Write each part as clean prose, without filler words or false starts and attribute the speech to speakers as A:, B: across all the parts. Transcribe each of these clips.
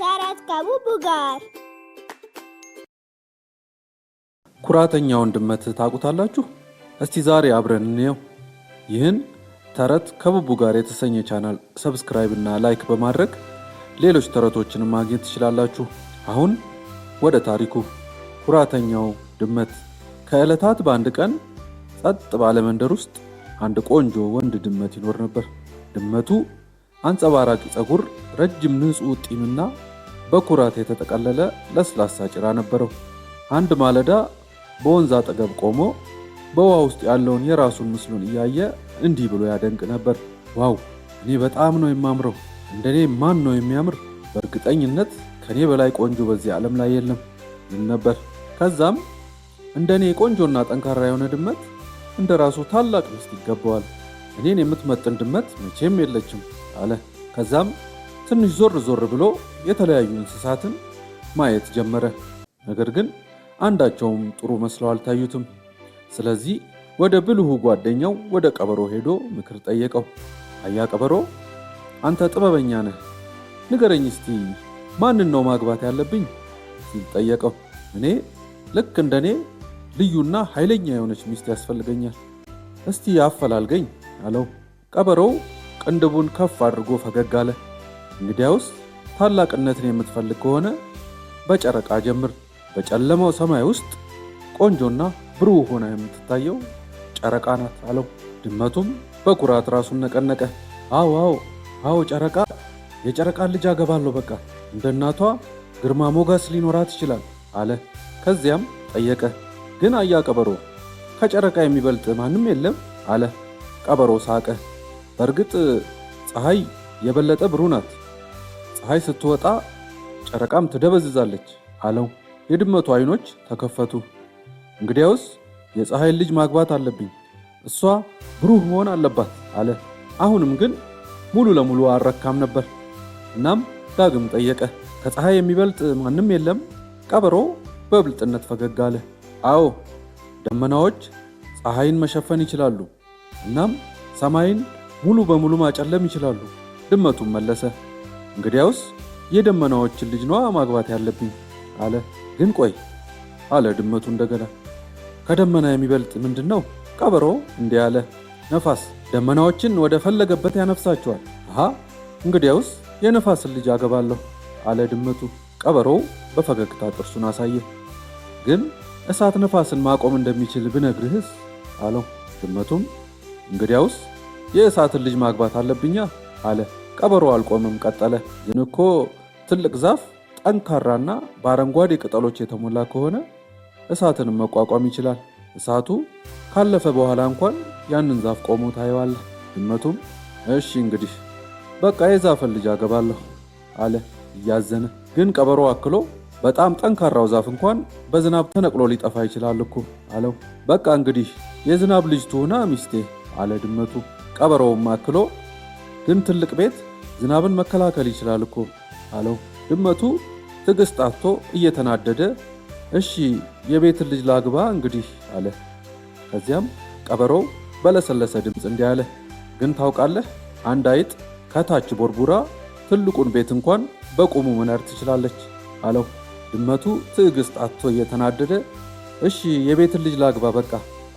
A: ተረት ከቡቡ ጋር።
B: ኩራተኛውን ድመት ታውቁታላችሁ? እስቲ ዛሬ አብረን እንየው። ይህን ተረት ከቡቡ ጋር የተሰኘ ቻናል ሰብስክራይብ እና ላይክ በማድረግ ሌሎች ተረቶችን ማግኘት ትችላላችሁ። አሁን ወደ ታሪኩ። ኩራተኛው ድመት። ከዕለታት በአንድ ቀን ጸጥ ባለ መንደር ውስጥ አንድ ቆንጆ ወንድ ድመት ይኖር ነበር። ድመቱ አንጸባራቂ ፀጉር፣ ረጅም ንጹህ ጢምና በኩራት የተጠቀለለ ለስላሳ ጭራ ነበረው። አንድ ማለዳ በወንዝ አጠገብ ቆሞ በውሃ ውስጥ ያለውን የራሱን ምስሉን እያየ እንዲህ ብሎ ያደንቅ ነበር። ዋው! እኔ በጣም ነው የማምረው። እንደኔ ማን ነው የሚያምር? በእርግጠኝነት ከኔ በላይ ቆንጆ በዚህ ዓለም ላይ የለም ይል ነበር። ከዛም እንደኔ ቆንጆና ጠንካራ የሆነ ድመት እንደ ራሱ ታላቅ ሚስት ይገባዋል። እኔን የምትመጥን ድመት መቼም የለችም አለ። ከዛም ትንሽ ዞር ዞር ብሎ የተለያዩ እንስሳትን ማየት ጀመረ። ነገር ግን አንዳቸውም ጥሩ መስለው አልታዩትም። ስለዚህ ወደ ብልሁ ጓደኛው ወደ ቀበሮ ሄዶ ምክር ጠየቀው። አያ ቀበሮ፣ አንተ ጥበበኛ ነህ፣ ንገረኝ እስቲ ማንን ነው ማግባት ያለብኝ ሲል ጠየቀው። እኔ ልክ እንደኔ ልዩና ኃይለኛ የሆነች ሚስት ያስፈልገኛል፣ እስቲ አፈላልገኝ አለው። ቀበሮው ቅንድቡን ከፍ አድርጎ ፈገግ አለ። እንግዲያውስ ታላቅነትን የምትፈልግ ከሆነ በጨረቃ ጀምር። በጨለማው ሰማይ ውስጥ ቆንጆና ብሩህ ሆና የምትታየው ጨረቃ ናት አለው። ድመቱም በኩራት ራሱን ነቀነቀ። አዎ ጨረቃ፣ የጨረቃን ልጅ አገባለሁ። በቃ እንደ እናቷ ግርማ ሞገስ ሊኖራት ይችላል አለ። ከዚያም ጠየቀ፣ ግን አያ ቀበሮ፣ ከጨረቃ የሚበልጥ ማንም የለም አለ። ቀበሮ ሳቀ። በእርግጥ ፀሐይ የበለጠ ብሩህ ናት። ፀሐይ ስትወጣ ጨረቃም ትደበዝዛለች አለው። የድመቱ አይኖች ተከፈቱ። እንግዲያውስ የፀሐይን ልጅ ማግባት አለብኝ፣ እሷ ብሩህ መሆን አለባት አለ። አሁንም ግን ሙሉ ለሙሉ አልረካም ነበር። እናም ዳግም ጠየቀ፣ ከፀሐይ የሚበልጥ ማንም የለም? ቀበሮ በብልጥነት ፈገግ አለ። አዎ፣ ደመናዎች ፀሐይን መሸፈን ይችላሉ፣ እናም ሰማይን ሙሉ በሙሉ ማጨለም ይችላሉ። ድመቱም መለሰ፣ እንግዲያውስ የደመናዎችን ልጅ ነዋ ማግባት ያለብኝ አለ። ግን ቆይ አለ ድመቱ እንደገና፣ ከደመና የሚበልጥ ምንድን ነው? ቀበሮ እንዲህ አለ፣ ነፋስ። ደመናዎችን ወደ ፈለገበት ያነፍሳቸዋል። እንግዲያውስ የነፋስን ልጅ አገባለሁ አለ ድመቱ። ቀበሮው በፈገግታ ጥርሱን አሳየ። ግን እሳት ነፋስን ማቆም እንደሚችል ብነግርህስ አለው። ድመቱም እንግዲያውስ የእሳትን ልጅ ማግባት አለብኛ አለ። ቀበሮ አልቆመም፣ ቀጠለ። ግን እኮ ትልቅ ዛፍ ጠንካራና በአረንጓዴ ቅጠሎች የተሞላ ከሆነ እሳትንም መቋቋም ይችላል። እሳቱ ካለፈ በኋላ እንኳን ያንን ዛፍ ቆሞ ታየዋለህ። ድመቱም እሺ እንግዲህ በቃ የዛፍን ልጅ አገባለሁ አለ እያዘነ። ግን ቀበሮ አክሎ፣ በጣም ጠንካራው ዛፍ እንኳን በዝናብ ተነቅሎ ሊጠፋ ይችላል እኮ አለው። በቃ እንግዲህ የዝናብ ልጅ ትሁና ሚስቴ አለ ድመቱ። ቀበሮውም አክሎ፣ ግን ትልቅ ቤት ዝናብን መከላከል ይችላል እኮ አለው። ድመቱ ትዕግስት አጥቶ እየተናደደ እሺ የቤትን ልጅ ላግባ እንግዲህ አለ። ከዚያም ቀበሮው በለሰለሰ ድምፅ እንዲህ አለ፣ ግን ታውቃለህ፣ አንድ አይጥ ከታች ቦርቡራ ትልቁን ቤት እንኳን በቁሙ መናር ትችላለች አለው። ድመቱ ትዕግስት አጥቶ እየተናደደ እሺ የቤትን ልጅ ላግባ በቃ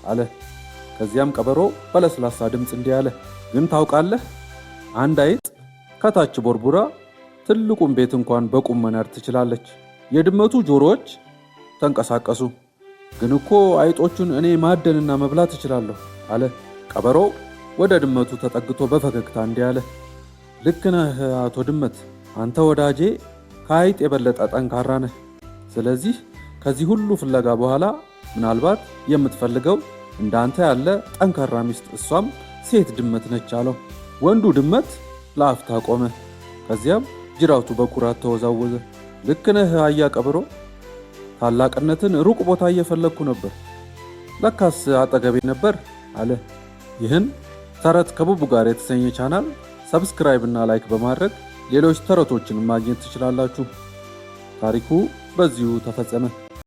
B: አለ። ከዚያም ቀበሮ በለስላሳ ድምፅ እንዲህ አለ፣ ግን ታውቃለህ፣ አንድ አይጥ ከታች ቦርቡራ ትልቁን ቤት እንኳን በቁም መናር ትችላለች። የድመቱ ጆሮዎች ተንቀሳቀሱ። ግን እኮ አይጦቹን እኔ ማደንና መብላት እችላለሁ አለ። ቀበሮ ወደ ድመቱ ተጠግቶ በፈገግታ እንዲህ አለ፣ ልክ ነህ አቶ ድመት፣ አንተ ወዳጄ ከአይጥ የበለጠ ጠንካራ ነህ። ስለዚህ ከዚህ ሁሉ ፍለጋ በኋላ ምናልባት የምትፈልገው እንዳንተ ያለ ጠንካራ ሚስት፣ እሷም ሴት ድመት ነች አለው። ወንዱ ድመት ለአፍታ ቆመ። ከዚያም ጅራቱ በኩራት ተወዛወዘ። ልክ ነህ አያ ቀበሮ፣ ታላቅነትን ሩቅ ቦታ እየፈለግኩ ነበር፣ ለካስ አጠገቤ ነበር አለ። ይህን ተረት ከቡቡ ጋር የተሰኘ ቻናል ሰብስክራይብ እና ላይክ በማድረግ ሌሎች ተረቶችን ማግኘት ትችላላችሁ። ታሪኩ በዚሁ ተፈጸመ።